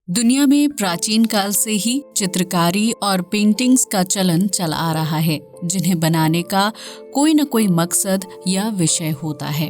दुनिया में प्राचीन काल से ही चित्रकारी और पेंटिंग्स का चलन चला आ रहा है, जिन्हें बनाने का कोई न कोई मकसद या विषय होता है।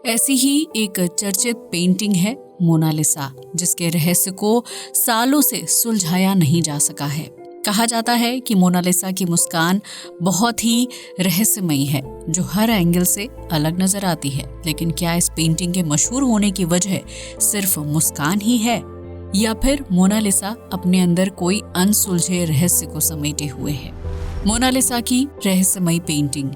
ऐसी ही एक चर्चित पेंटिंग है मोनालिसा, जिसके रहस्य को सालों से सुलझाया नहीं जा सका है। कहा जाता है कि मोनालिसा की मुस्कान बहुत ही रहस्यमयी है, जो हर एंगल से अलग नजर आती है। लेकिन क्या इस पेंटिंग के मशहूर होने की वजह सिर्फ मुस्कान ही है, या फिर मोनालिसा अपने अंदर कोई अनसुलझे रहस्य को समेटे हुए है? मोनालिसा की रहस्यमयी पेंटिंग।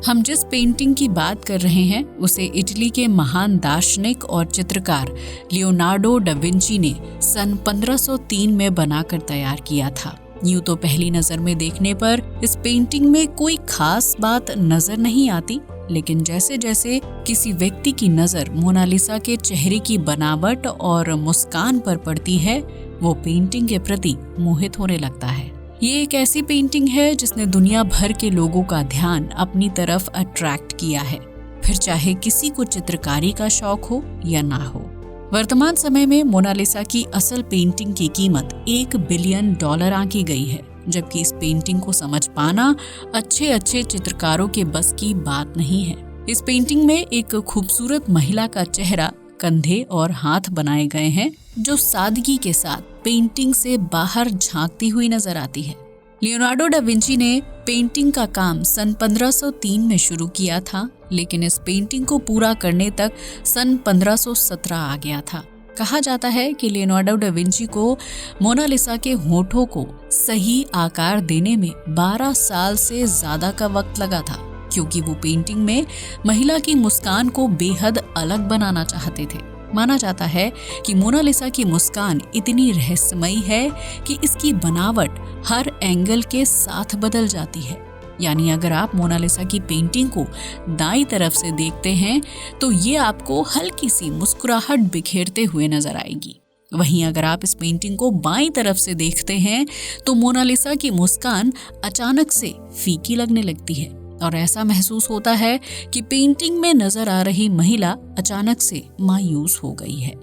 हम जिस पेंटिंग की बात कर रहे हैं उसे इटली के महान दार्शनिक और चित्रकार लियोनार्डो डा विंची ने सन 1503 में बनाकर तैयार किया था। यूं तो पहली नजर में देखने पर इस पेंटिंग में कोई खास बात नजर नहीं आती, लेकिन जैसे जैसे किसी व्यक्ति की नजर मोनालिसा के चेहरे की बनावट और मुस्कान पर पड़ती है, वो पेंटिंग के प्रति मोहित होने लगता है। ये एक ऐसी पेंटिंग है जिसने दुनिया भर के लोगों का ध्यान अपनी तरफ अट्रैक्ट किया है, फिर चाहे किसी को चित्रकारी का शौक हो या ना हो। वर्तमान समय में मोनालिसा की असल पेंटिंग की कीमत $1 बिलियन आंकी गई है, जबकि इस पेंटिंग को समझ पाना अच्छे चित्रकारों के बस की बात नहीं है। इस पेंटिंग में एक खूबसूरत महिला का चेहरा, कंधे और हाथ बनाए गए हैं, जो सादगी के साथ पेंटिंग से बाहर झांकती हुई नजर आती है। लियोनार्डो डा विंची ने पेंटिंग का काम सन 1503 में शुरू किया था, लेकिन इस पेंटिंग को पूरा करने तक सन 1517 आ गया था। कहा जाता है कि लियोनार्डो डा विंची को मोनालिसा के होठों को सही आकार देने में 12 साल से ज्यादा का वक्त लगा था, क्योंकि वो पेंटिंग में महिला की मुस्कान को बेहद अलग बनाना चाहते थे। माना जाता है कि मोनालिसा की मुस्कान इतनी रहस्यमयी है कि इसकी बनावट हर एंगल के साथ बदल जाती है। यानी अगर आप मोनालिसा की पेंटिंग को दाईं तरफ से देखते हैं तो ये आपको हल्की सी मुस्कुराहट बिखेरते हुए नजर आएगी। वहीं अगर आप इस पेंटिंग को बाईं तरफ से देखते हैं तो मोनालिसा की मुस्कान अचानक से फीकी लगने लगती है और ऐसा महसूस होता है कि पेंटिंग में नजर आ रही महिला अचानक से मायूस हो गई है।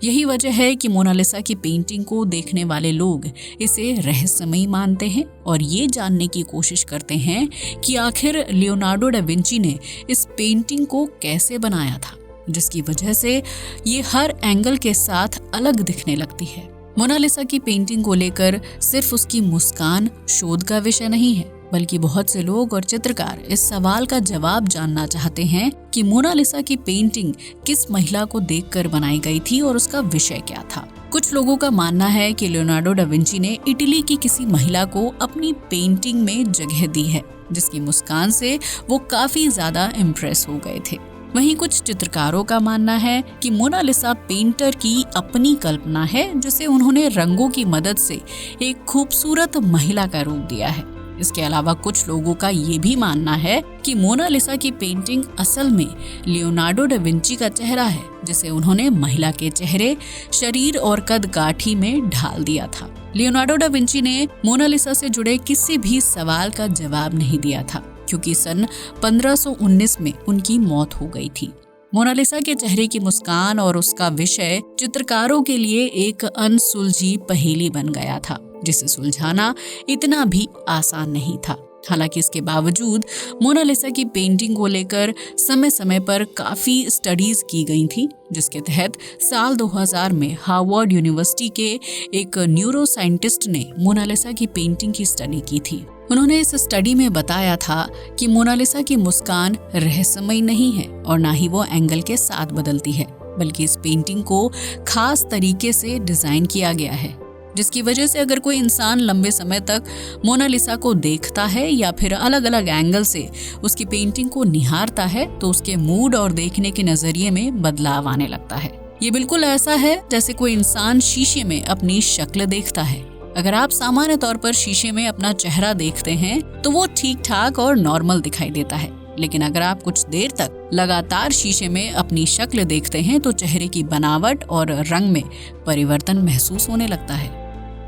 यही वजह है कि मोनालिसा की पेंटिंग को देखने वाले लोग इसे रहस्यमयी मानते हैं और ये जानने की कोशिश करते हैं कि आखिर लियोनार्डो डा विंची ने इस पेंटिंग को कैसे बनाया था, जिसकी वजह से ये हर एंगल के साथ अलग दिखने लगती है। मोनालिसा की पेंटिंग को लेकर सिर्फ उसकी मुस्कान शोध का विषय नहीं है, बल्कि बहुत से लोग और चित्रकार इस सवाल का जवाब जानना चाहते हैं कि मोनालिसा की पेंटिंग किस महिला को देखकर बनाई गई थी और उसका विषय क्या था। कुछ लोगों का मानना है कि लियोनार्डो डा विंची ने इटली की किसी महिला को अपनी पेंटिंग में जगह दी है, जिसकी मुस्कान से वो काफी ज्यादा इम्प्रेस हो गए थे। वहीं कुछ चित्रकारों का मानना है कि मोनालिसा पेंटर की अपनी कल्पना है, जिसे उन्होंने रंगों की मदद से एक खूबसूरत महिला का रूप दिया है। इसके अलावा कुछ लोगों का ये भी मानना है कि मोनालिसा की पेंटिंग असल में लियोनार्डो डा विंची का चेहरा है, जिसे उन्होंने महिला के चेहरे, शरीर और कद काठी में ढाल दिया था। लियोनार्डो डा विंची ने मोनालिसा से जुड़े किसी भी सवाल का जवाब नहीं दिया था, क्योंकि सन 1519 में उनकी मौत हो गई थी। मोनालिसा के चेहरे की मुस्कान और उसका विषय चित्रकारों के लिए एक अनसुलझी पहेली बन गया था, जिसे सुलझाना इतना भी आसान नहीं था। हालांकि इसके बावजूद मोनालिसा की पेंटिंग को लेकर समय समय पर काफी स्टडीज की गई थी, जिसके तहत साल 2000 में हार्वर्ड यूनिवर्सिटी के एक न्यूरो साइंटिस्ट ने मोनालिसा की पेंटिंग की स्टडी की थी। उन्होंने इस स्टडी में बताया था कि मोनालिसा की मुस्कान रहस्यमयी नहीं है और ना ही वो एंगल के साथ बदलती है, बल्कि इस पेंटिंग को खास तरीके से डिजाइन किया गया है, जिसकी वजह से अगर कोई इंसान लंबे समय तक मोनालिसा को देखता है या फिर अलग अलग एंगल से उसकी पेंटिंग को निहारता है तो उसके मूड और देखने के नजरिए में बदलाव आने लगता है। ये बिल्कुल ऐसा है जैसे कोई इंसान शीशे में अपनी शक्ल देखता है। अगर आप सामान्य तौर पर शीशे में अपना चेहरा देखते हैं तो वो ठीक ठाक और नॉर्मल दिखाई देता है, लेकिन अगर आप कुछ देर तक लगातार शीशे में अपनी शक्ल देखते हैं तो चेहरे की बनावट और रंग में परिवर्तन महसूस होने लगता है।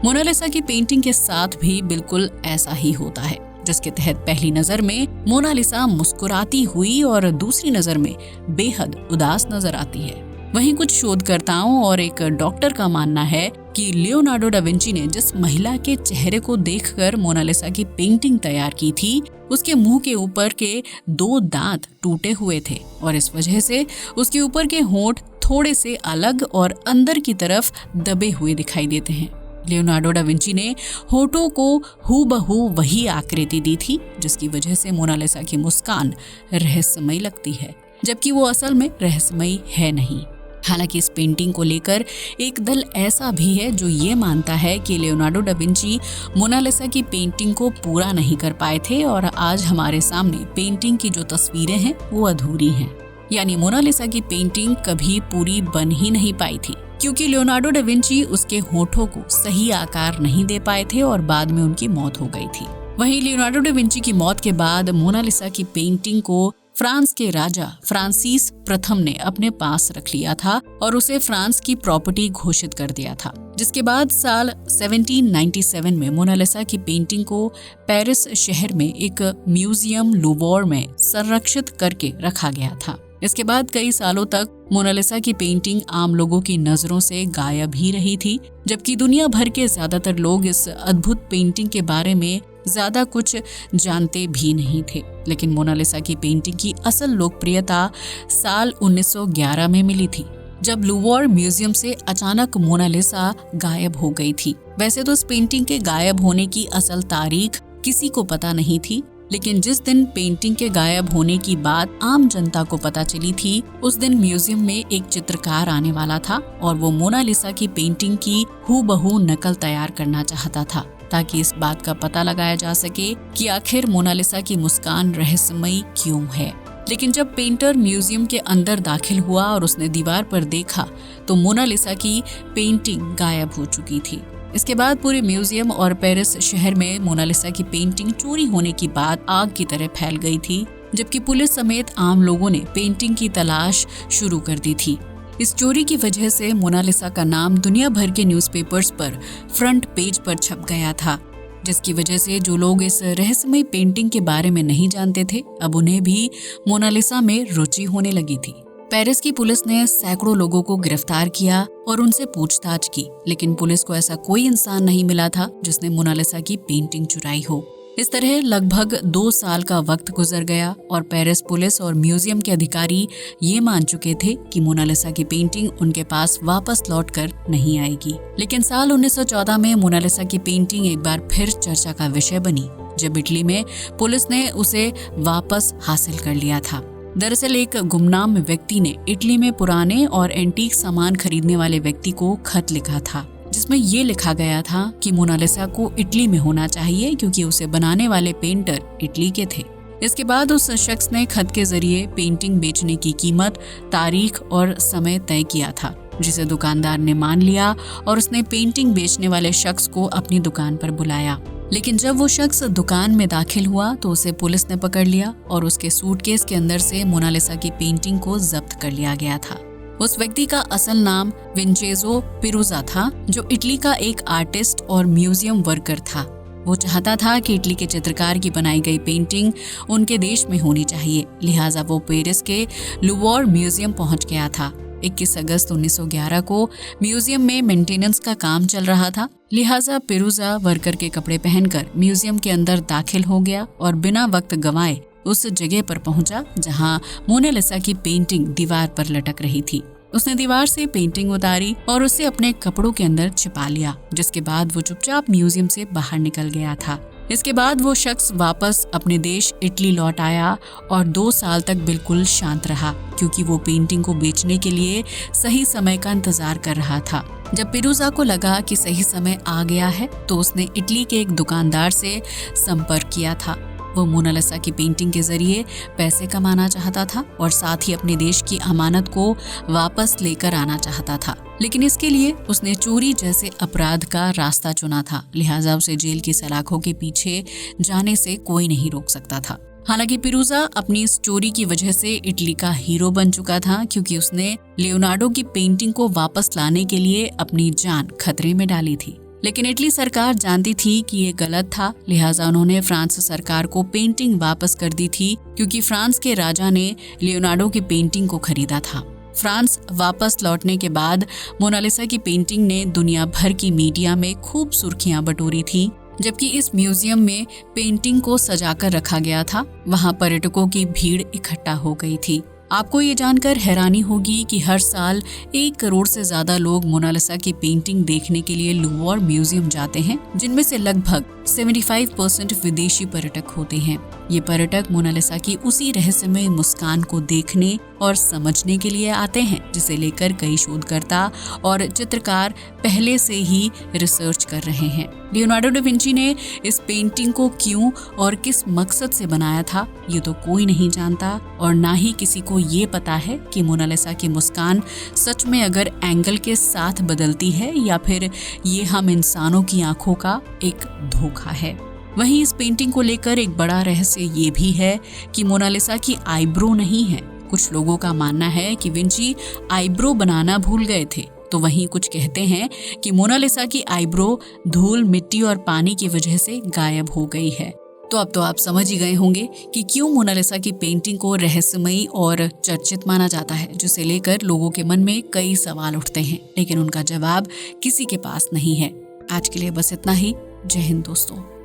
मोनालिसा की पेंटिंग के साथ भी बिल्कुल ऐसा ही होता है, जिसके तहत पहली नजर में मोनालिसा मुस्कुराती हुई और दूसरी नजर में बेहद उदास नजर आती है। वहीं कुछ शोधकर्ताओं और एक डॉक्टर का मानना है कि कि लियोनार्डो डा विंची ने जिस महिला के चेहरे को देखकर मोनालिसा की पेंटिंग तैयार की थी, उसके मुंह के ऊपर के 2 दांत टूटे हुए थे और इस वजह से उसके ऊपर के होंठ थोड़े से अलग और अंदर की तरफ दबे हुए दिखाई देते हैं। लियोनार्डो डा विंची ने होठों को हूबहू वही आकृति दी थी, जिसकी वजह से मोनालिसा की मुस्कान रहस्यमयी लगती है, जबकि वो असल में रहस्यमयी है नहीं। हालांकि इस पेंटिंग को लेकर एक दल ऐसा भी है जो ये मानता है कि लियोनार्डो डा विंची मोनालिसा की पेंटिंग को पूरा नहीं कर पाए थे और आज हमारे सामने पेंटिंग की जो तस्वीरें हैं वो अधूरी हैं। यानी मोनालिसा की पेंटिंग कभी पूरी बन ही नहीं पाई थी, क्योंकि लियोनार्डो डा विंची उसके होठों को सही आकार नहीं दे पाए थे और बाद में उनकी मौत हो गई थी। वहीं लियोनार्डो डा विंची की मौत के बाद मोनालिसा की पेंटिंग को फ्रांस के राजा फ्रांसिस प्रथम ने अपने पास रख लिया था और उसे फ्रांस की प्रॉपर्टी घोषित कर दिया था, जिसके बाद साल 1797 में मोनालिसा की पेंटिंग को पेरिस शहर में एक म्यूजियम लुवोर में संरक्षित करके रखा गया था। इसके बाद कई सालों तक मोनालिसा की पेंटिंग आम लोगों की नजरों से गायब ही रही थी, जबकि दुनिया भर के ज्यादातर लोग इस अद्भुत पेंटिंग के बारे में ज्यादा कुछ जानते भी नहीं थे। लेकिन मोनालिसा की पेंटिंग की असल लोकप्रियता साल 1911 में मिली थी, जब लुवोर म्यूजियम से अचानक मोनालिसा गायब हो गई थी। वैसे तो इस पेंटिंग के गायब होने की असल तारीख किसी को पता नहीं थी, लेकिन जिस दिन पेंटिंग के गायब होने की बात आम जनता को पता चली थी, उस दिन म्यूजियम में एक चित्रकार आने वाला था और वो मोनालिसा की पेंटिंग की हूबहू नकल तैयार करना चाहता था, ताकि इस बात का पता लगाया जा सके कि आखिर मोनालिसा की मुस्कान रहस्यमयी क्यों है। लेकिन जब पेंटर म्यूजियम के अंदर दाखिल हुआ और उसने दीवार पर देखा तो मोनालिसा की पेंटिंग गायब हो चुकी थी। इसके बाद पूरे म्यूजियम और पेरिस शहर में मोनालिसा की पेंटिंग चोरी होने की बात आग की तरह फैल गई थी, जबकि पुलिस समेत आम लोगों ने पेंटिंग की तलाश शुरू कर दी थी। इस चोरी की वजह से मोनालिसा का नाम दुनिया भर के न्यूज़पेपर्स पर फ्रंट पेज पर छप गया था, जिसकी वजह से जो लोग इस रहस्यमयी पेंटिंग के बारे में नहीं जानते थे, अब उन्हें भी मोनालिसा में रुचि होने लगी थी। पेरिस की पुलिस ने सैकड़ों लोगों को गिरफ्तार किया और उनसे पूछताछ की, लेकिन पुलिस को ऐसा कोई इंसान नहीं मिला था जिसने मोनालिसा की पेंटिंग चुराई हो। इस तरह लगभग 2 साल का वक्त गुजर गया और पेरिस पुलिस और म्यूजियम के अधिकारी ये मान चुके थे कि मोनालिसा की पेंटिंग उनके पास वापस लौटकर नहीं आएगी। लेकिन साल 1914 में मोनालिसा की पेंटिंग एक बार फिर चर्चा का विषय बनी, जब इटली में पुलिस ने उसे वापस हासिल कर लिया था। दरअसल एक गुमनाम व्यक्ति ने इटली में पुराने और एंटीक सामान खरीदने वाले व्यक्ति को खत लिखा था, जिसमें ये लिखा गया था कि मोनालिसा को इटली में होना चाहिए क्योंकि उसे बनाने वाले पेंटर इटली के थे। इसके बाद उस शख्स ने खत के जरिए पेंटिंग बेचने की कीमत, तारीख और समय तय किया था, जिसे दुकानदार ने मान लिया और उसने पेंटिंग बेचने वाले शख्स को अपनी दुकान पर बुलाया। लेकिन जब वो शख्स दुकान में दाखिल हुआ तो उसे पुलिस ने पकड़ लिया और उसके सूटकेस के अंदर से मोनालिसा की पेंटिंग को जब्त कर लिया गया था। उस व्यक्ति का असल नाम विंचेजो पिरुजा था, जो इटली का एक आर्टिस्ट और म्यूजियम वर्कर था। वो चाहता था कि इटली के चित्रकार की बनाई गई पेंटिंग उनके देश में होनी चाहिए, लिहाजा वो पेरिस के लुवोर म्यूजियम पहुंच गया था। 21 अगस्त 1911 को म्यूजियम में मेंटेनेंस का काम चल रहा था, लिहाजा पिरुजा वर्कर के कपड़े पहनकर म्यूजियम के अंदर दाखिल हो गया और बिना वक्त गंवाए उस जगह पर पहुंचा जहां मोनालिसा की पेंटिंग दीवार पर लटक रही थी। उसने दीवार से पेंटिंग उतारी और उसे अपने कपड़ों के अंदर छिपा लिया, जिसके बाद वो चुपचाप म्यूजियम से बाहर निकल गया था। इसके बाद वो शख्स वापस अपने देश इटली लौट आया और 2 साल तक बिल्कुल शांत रहा, क्योंकि वो पेंटिंग को बेचने के लिए सही समय का इंतजार कर रहा था। जब पिरुजा को लगा कि सही समय आ गया है तो उसने इटली के एक दुकानदार से संपर्क किया था। वो मोनालिसा की पेंटिंग के जरिए पैसे कमाना चाहता था और साथ ही अपने देश की अमानत को वापस लेकर आना चाहता था, लेकिन इसके लिए उसने चोरी जैसे अपराध का रास्ता चुना था, लिहाजा उसे जेल की सलाखों के पीछे जाने से कोई नहीं रोक सकता था। हालांकि पिरुजा अपनी इस चोरी की वजह से इटली का हीरो बन चुका था, क्योंकि उसने लियोनार्डो की पेंटिंग को वापस लाने के लिए अपनी जान खतरे में डाली थी। लेकिन इटली सरकार जानती थी कि ये गलत था, लिहाजा उन्होंने फ्रांस सरकार को पेंटिंग वापस कर दी थी, क्योंकि फ्रांस के राजा ने लियोनार्डो की पेंटिंग को खरीदा था। फ्रांस वापस लौटने के बाद मोनालिसा की पेंटिंग ने दुनिया भर की मीडिया में खूब सुर्खियां बटोरी थी। जबकि इस म्यूजियम में पेंटिंग को सजाकर रखा गया था, वहां पर्यटकों की भीड़ इकट्ठा हो गई थी। आपको ये जानकर हैरानी होगी कि हर साल 1 करोड़ से ज्यादा लोग मोनालिसा की पेंटिंग देखने के लिए लूवोर म्यूजियम जाते हैं, जिनमें से लगभग 75% विदेशी पर्यटक होते हैं। ये पर्यटक मोनालिसा की उसी रहस्यमय मुस्कान को देखने और समझने के लिए आते हैं, जिसे लेकर कई शोधकर्ता और चित्रकार पहले से ही रिसर्च कर रहे हैं। लियोनार्डो डा विंची ने इस पेंटिंग को क्यों और किस मकसद से बनाया था, ये तो कोई नहीं जानता, और ना ही किसी को ये पता है कि मोनालिसा की मुस्कान सच में अगर एंगल के साथ बदलती है या फिर ये हम इंसानों की आंखों का एक धोखा है। वहीं इस पेंटिंग को लेकर एक बड़ा रहस्य ये भी है कि मोनालिसा की आईब्रो नहीं है। कुछ लोगों का मानना है कि विंची आईब्रो बनाना भूल गए थे, तो वहीं कुछ कहते हैं कि मोनालिसा की आईब्रो धूल, मिट्टी और पानी की वजह से गायब हो गई है। तो अब तो आप समझ ही गए होंगे कि क्यों मोनालिसा की पेंटिंग को रहस्यमयी और चर्चित माना जाता है, जिसे लेकर लोगों के मन में कई सवाल उठते हैं, लेकिन उनका जवाब किसी के पास नहीं है। आज के लिए बस इतना ही। जय हिंद दोस्तों।